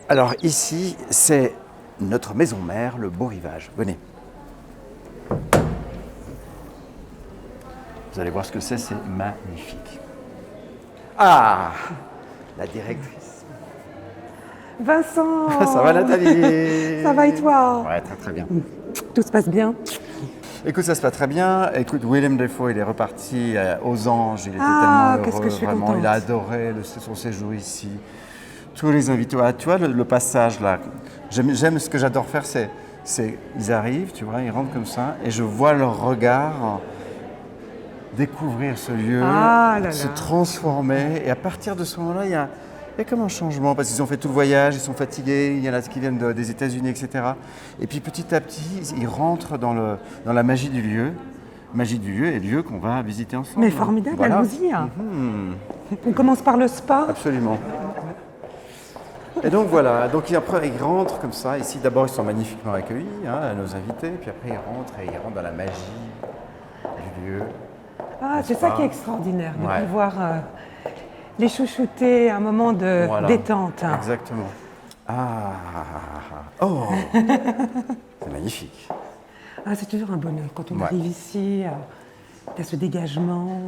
Alors ici, c'est notre maison mère, le Beau Rivage. Venez. Vous allez voir ce que c'est magnifique. Ah, la directrice. Vincent! Ça va Nathalie? Ça va et toi? Ouais, très très bien. Tout se passe bien? Écoute, ça se passe très bien. Écoute, Willem Dafoe, il est reparti aux Anges. Il était tellement qu'est-ce heureux, que je suis vraiment. contente. Il a adoré son séjour ici. Tous les invités. Ah, tu vois, le passage là. J'aime ce que j'adore faire, c'est ils arrivent, tu vois, ils rentrent comme ça, et je vois leur regard découvrir ce lieu, se transformer. Et à partir de ce moment-là, il y a comme un changement, parce qu'ils ont fait tout le voyage, ils sont fatigués, il y en a qui viennent des États-Unis, etc. Et puis petit à petit, ils rentrent dans la magie du lieu. Magie du lieu et lieu qu'on va visiter ensemble. Mais formidable, Voilà. allons-y. On commence par le spa. Absolument. Et donc voilà, donc après ils rentrent comme ça. Ici d'abord ils sont magnifiquement accueillis, nos invités, puis après ils rentrent dans la magie du lieu. Ah, c'est ça qui est extraordinaire, de Ouais. pouvoir les chouchouter, un moment de détente. Exactement. Oh, c'est magnifique. Ah, c'est toujours un bonheur quand on arrive ici, il y a ce dégagement,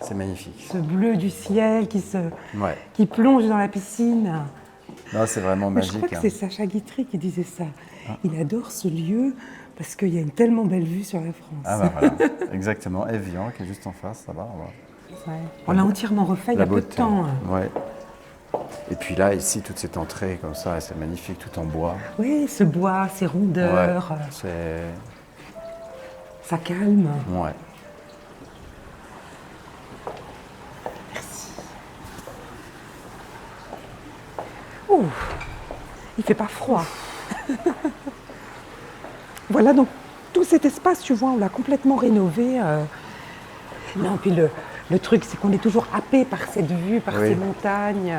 C'est magnifique. ce bleu du ciel qui plonge dans la piscine. Non, c'est vraiment Mais magique. je crois que c'est Sacha Guitry qui disait ça. Il adore ce lieu parce qu'il y a une tellement belle vue sur la France. Ah bah voilà, exactement. Evian qui est juste en face, là-bas. Ouais. On l'a entièrement refait il y a peu de temps. Ouais. Et puis là, ici, toute cette entrée comme ça, c'est magnifique, tout en bois. Oui, ce bois, ces rondeurs, ça calme. Ouais. Ouh, il fait pas froid. Voilà, donc tout cet espace, tu vois, on l'a complètement rénové. Non, puis le truc, c'est qu'on est toujours happé par cette vue, par ces montagnes.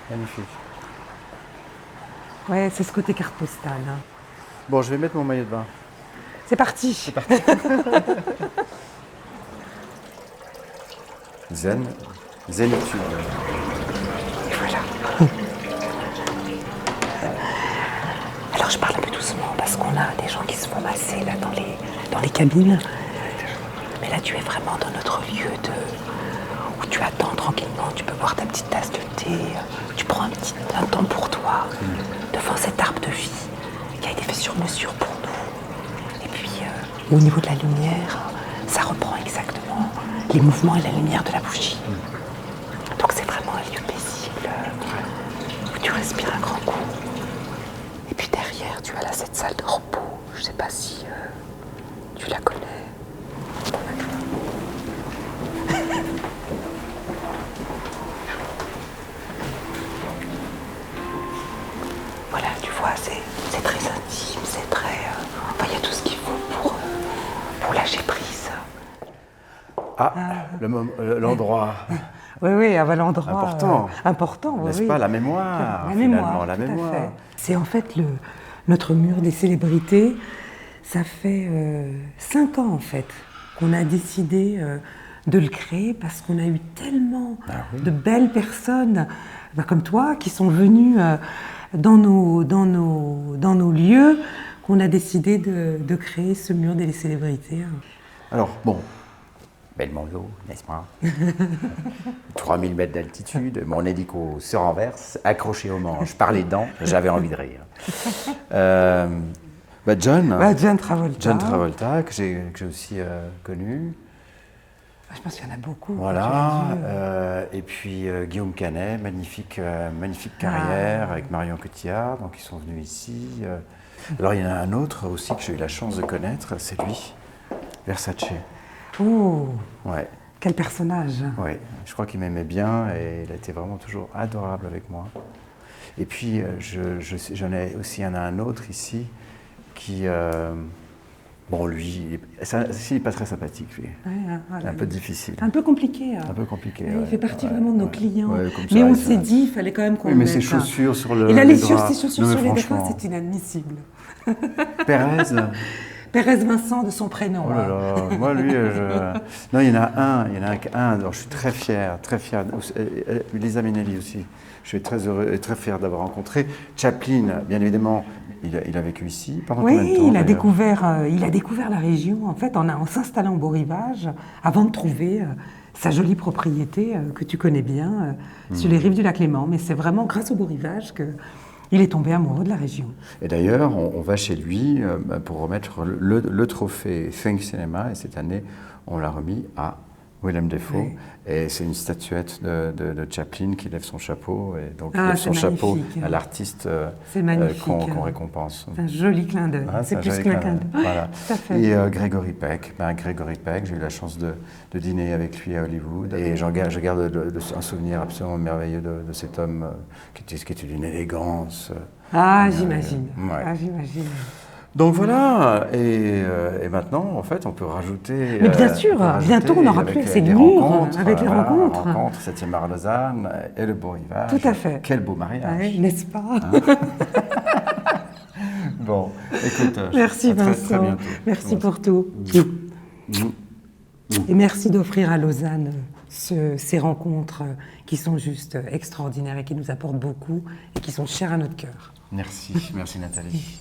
Magnifique. Ouais, c'est ce côté carte postale. Bon, je vais mettre mon maillot de bain. C'est parti. C'est parti. Zénitude. Et voilà. Alors je parle un peu doucement parce qu'on a des gens qui se font masser là dans les cabines. Mais là tu es vraiment dans notre lieu où tu attends tranquillement, tu peux boire ta petite tasse de thé, tu prends un temps pour toi devant cet arbre de vie qui a été fait sur mesure pour nous. Et puis au niveau de la lumière, ça reprend exactement les mouvements et la lumière de la bougie. Donc c'est vraiment un lieu paisible où tu respires un grand coup. Et puis derrière, tu as là cette salle de repos. Je ne sais pas si tu la connais. Voilà, tu vois, c'est très intime, c'est très... enfin, il y a tout ce qu'il faut pour lâcher prise. L'endroit. Oui, à l'endroit Important. Important, N'est-ce pas, la mémoire, La finalement, mémoire, la tout à mémoire. fait. C'est en fait notre mur des célébrités. Ça fait 5 ans en fait qu'on a décidé de le créer parce qu'on a eu tellement de belles personnes comme toi qui sont venues dans nos lieux qu'on a décidé de créer ce mur des célébrités. Alors, bon, Belmondo, n'est-ce pas? 3000 mètres d'altitude, mon hélico se renverse, accroché au manche par les dents, j'avais envie de rire. John Travolta. John Travolta, que j'ai aussi connu. Je pense qu'il y en a beaucoup. Voilà, et puis Guillaume Canet, magnifique carrière avec Marion Cotillard, donc ils sont venus ici. Alors il y en a un autre aussi que j'ai eu la chance de connaître, c'est lui, Versace. Oh, Ouais. quel personnage. Oui, je crois qu'il m'aimait bien et il a été vraiment toujours adorable avec moi. Et puis j'en ai aussi un autre ici qui... Bon, lui, il n'est pas très sympathique, lui. Voilà. Un peu difficile. Un peu compliqué. Un peu compliqué. Il fait partie vraiment de nos clients. Comme mais ça, on s'est dit, il fallait quand même qu'on Oui, mais le ses mette. chaussures sur le. Il a les ses draps. chaussures Non, mais sur les draps, franchement. c'est inadmissible. Pérez. Pérez Vincent de son prénom. Oh là là, moi lui, non, il y en a un, alors je suis très fier, Liza Minnelli aussi. Je suis très heureux et très fier d'avoir rencontré. Chaplin, bien évidemment, il a vécu ici pendant combien de temps? Oui, il a découvert la région en fait en s'installant au Beau Rivage avant de trouver sa jolie propriété que tu connais bien sur les rives du lac Léman. Mais c'est vraiment grâce au Beau Rivage qu'il est tombé amoureux de la région. Et d'ailleurs, on va chez lui pour remettre le trophée Think Cinema, et cette année, on l'a remis à Willem Dafoe. Oui. Et c'est une statuette de Chaplin qui lève son chapeau, et donc il lève son chapeau à l'artiste qu'on récompense. C'est un joli clin d'œil. C'est plus qu'un clin d'œil. Voilà. Et Gregory Peck, j'ai eu la chance de dîner avec lui à Hollywood, et je garde un souvenir absolument merveilleux de cet homme qui était d'une élégance. J'imagine. Ouais. J'imagine. Donc voilà, et maintenant, en fait, on peut rajouter... Mais bien sûr, bientôt on n'aura plus assez de murs avec les rencontres. La rencontre, 7e art Lausanne et le Beau Rivage. Tout à fait. Quel beau mariage. N'est-ce pas? Bon, écoute, merci Vincent, très bientôt. Merci pour tout. Et merci d'offrir à Lausanne ces rencontres qui sont juste extraordinaires et qui nous apportent beaucoup et qui sont chères à notre cœur. Merci Nathalie.